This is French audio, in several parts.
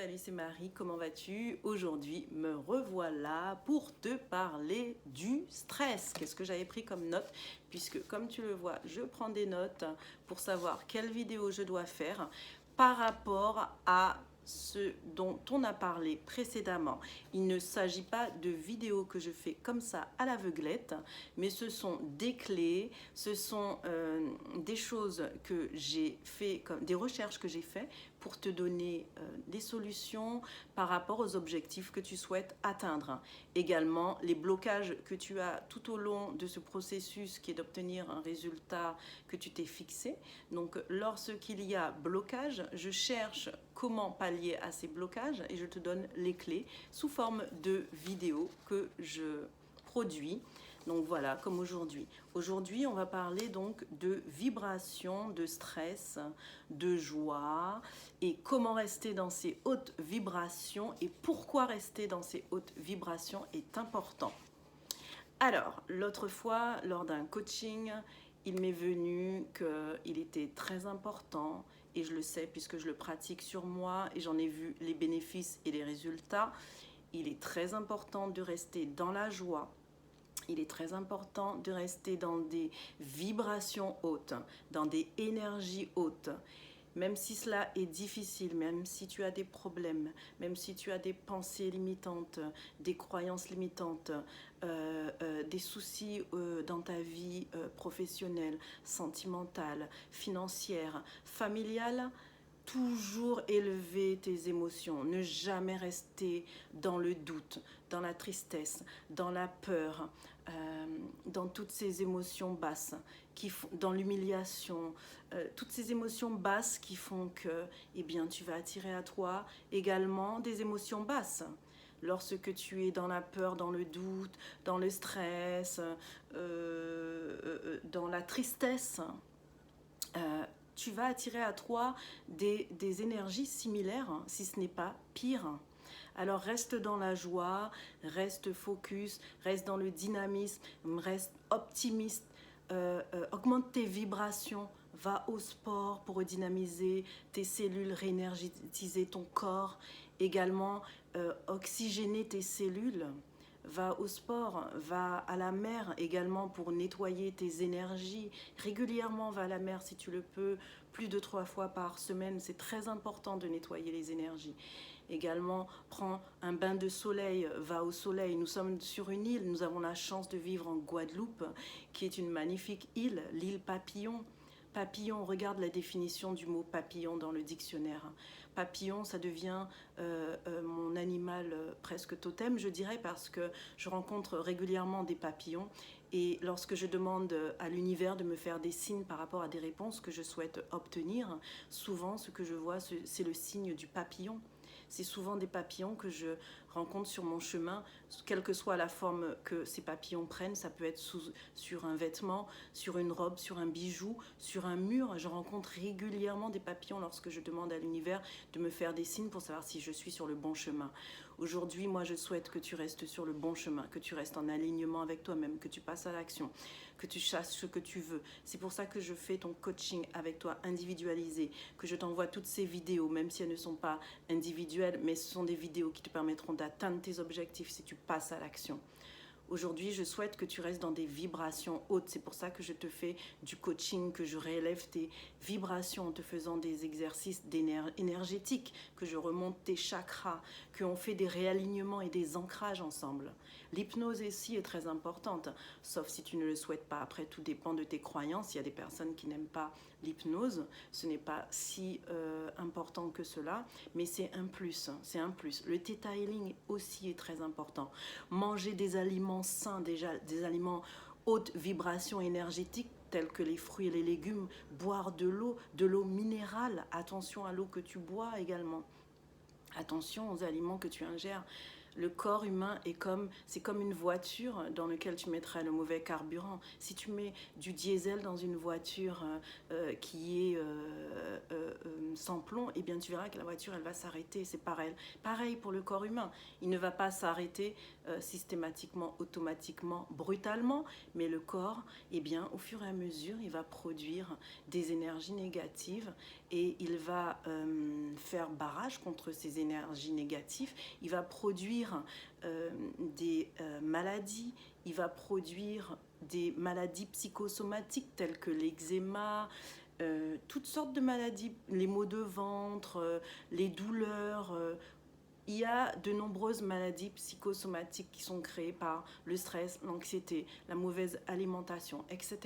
Salut, c'est Marie, comment vas-tu? Aujourd'hui, me revoilà pour te parler du stress. Qu'est-ce que j'avais pris comme note? Puisque, comme tu le vois, je prends des notes pour savoir quelle vidéo je dois faire par rapport à ce dont on a parlé précédemment. Il ne s'agit pas de vidéos que je fais comme ça à l'aveuglette, mais ce sont des clés, ce sont des choses que j'ai fait, comme des recherches que j'ai fait pour te donner des solutions par rapport aux objectifs que tu souhaites atteindre. Également, les blocages que tu as tout au long de ce processus qui est d'obtenir un résultat que tu t'es fixé. Donc, lorsqu'il y a blocage, je cherche comment pallier à ces blocages et je te donne les clés sous forme de vidéos que je produis. Donc voilà, comme aujourd'hui. Aujourd'hui, on va parler donc de vibrations, de stress, de joie et comment rester dans ces hautes vibrations et pourquoi rester dans ces hautes vibrations est important. Alors, l'autre fois, lors d'un coaching, il m'est venu qu'il était très important, et je le sais puisque je le pratique sur moi et j'en ai vu les bénéfices et les résultats. Il est très important de rester dans la joie. Il est très important de rester dans des vibrations hautes, dans des énergies hautes. Même si cela est difficile, même si tu as des problèmes, même si tu as des pensées limitantes, des croyances limitantes, des soucis dans ta vie professionnelle, sentimentale, financière, familiale, toujours élever tes émotions, ne jamais rester dans le doute, dans la tristesse, dans la peur, dans toutes ces émotions basses, dans l'humiliation, toutes ces émotions basses qui font que eh bien, tu vas attirer à toi également des émotions basses. Lorsque tu es dans la peur, dans le doute, dans le stress, dans la tristesse, tu vas attirer à toi des énergies similaires, si ce n'est pas pire. Alors reste dans la joie, reste focus, reste dans le dynamisme, reste optimiste, augmente tes vibrations, va au sport pour redynamiser tes cellules, réénergétiser ton corps, également oxygéner tes cellules. Va au sport, va à la mer également pour nettoyer tes énergies. Régulièrement, va à la mer si tu le peux, plus de 3 fois par semaine. C'est très important de nettoyer les énergies. Également, prends un bain de soleil, va au soleil. Nous sommes sur une île, nous avons la chance de vivre en Guadeloupe, qui est une magnifique île, l'île Papillon. Papillon, regarde la définition du mot papillon dans le dictionnaire. Papillon, ça devient mon animal presque totem, je dirais, parce que je rencontre régulièrement des papillons. Et lorsque je demande à l'univers de me faire des signes par rapport à des réponses que je souhaite obtenir, souvent ce que je vois, c'est le signe du papillon. C'est souvent des papillons que je rencontre sur mon chemin, quelle que soit la forme que ces papillons prennent. Ça peut être sur un vêtement, sur une robe, sur un bijou, sur un mur. Je rencontre régulièrement des papillons lorsque je demande à l'univers de me faire des signes pour savoir si je suis sur le bon chemin. Aujourd'hui, moi, je souhaite que tu restes sur le bon chemin, que tu restes en alignement avec toi-même, que tu passes à l'action, que tu saches ce que tu veux. C'est pour ça que je fais ton coaching avec toi individualisé, que je t'envoie toutes ces vidéos, même si elles ne sont pas individuelles, mais ce sont des vidéos qui te permettront d'atteindre tes objectifs si tu passes à l'action. Aujourd'hui, je souhaite que tu restes dans des vibrations hautes. C'est pour ça que je te fais du coaching, que je réélève tes vibrations en te faisant des exercices énergétiques, que je remonte tes chakras, qu'on fait des réalignements et des ancrages ensemble. L'hypnose ici est très importante, sauf si tu ne le souhaites pas. Après, tout dépend de tes croyances. Il y a des personnes qui n'aiment pas l'hypnose. Ce n'est pas si important que cela, mais c'est un plus. C'est un plus. Le theta healing aussi est très important. Manger des aliments sains, déjà des aliments haute vibration énergétique tels que les fruits et les légumes, boire de l'eau minérale. Attention à l'eau que tu bois également. Attention aux aliments que tu ingères. Le corps humain c'est comme une voiture dans laquelle tu mettras le mauvais carburant. Si tu mets du diesel dans une voiture qui est sans plomb, eh bien tu verras que la voiture elle va s'arrêter. C'est pareil. Pareil pour le corps humain. Il ne va pas s'arrêter systématiquement, automatiquement, brutalement, mais le corps, eh bien, au fur et à mesure, il va produire des énergies négatives et il va faire barrage contre ces énergies négatives. Il va produire des maladies, il va produire des maladies psychosomatiques telles que l'eczéma, toutes sortes de maladies, les maux de ventre, les douleurs. Il y a de nombreuses maladies psychosomatiques qui sont créées par le stress, l'anxiété, la mauvaise alimentation, etc.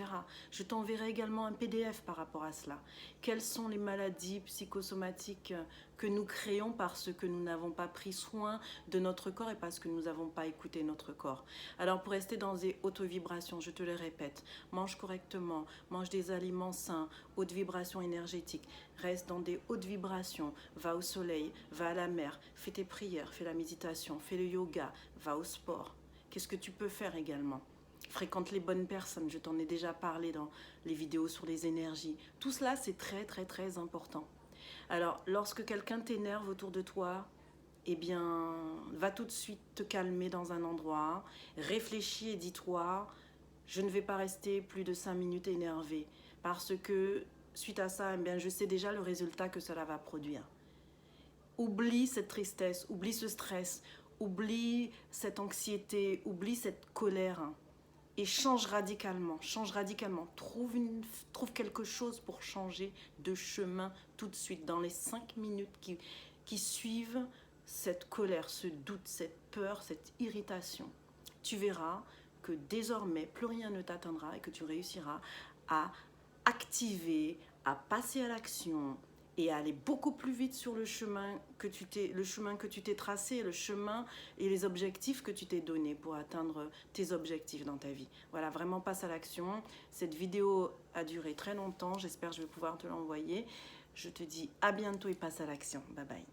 Je t'enverrai également un PDF par rapport à cela. Quelles sont les maladies psychosomatiques que nous créons parce que nous n'avons pas pris soin de notre corps et parce que nous n'avons pas écouté notre corps? Alors pour rester dans des hautes vibrations, je te le répète, mange correctement, mange des aliments sains, hautes vibrations énergétiques, reste dans des hautes vibrations, va au soleil, va à la mer, fais tes prières, fais la méditation, fais le yoga, va au sport. Qu'est-ce que tu peux faire également? Fréquente les bonnes personnes, je t'en ai déjà parlé dans les vidéos sur les énergies. Tout cela, c'est très très très important. Alors, lorsque quelqu'un t'énerve autour de toi, eh bien, va tout de suite te calmer dans un endroit, réfléchis et dis-toi, je ne vais pas rester plus de 5 minutes énervé parce que suite à ça, eh bien, je sais déjà le résultat que cela va produire. Oublie cette tristesse, oublie ce stress, oublie cette anxiété, oublie cette colère et change radicalement, change radicalement. Trouve quelque chose pour changer de chemin tout de suite dans les 5 minutes qui suivent cette colère, ce doute, cette peur, cette irritation. Tu verras que désormais, plus rien ne t'atteindra et que tu réussiras à activer, à passer à l'action et à aller beaucoup plus vite sur le chemin que tu t'es tracé, le chemin et les objectifs que tu t'es donné pour atteindre tes objectifs dans ta vie. Voilà, vraiment passe à l'action. Cette vidéo a duré très longtemps, j'espère que je vais pouvoir te l'envoyer. Je te dis à bientôt et passe à l'action. Bye bye.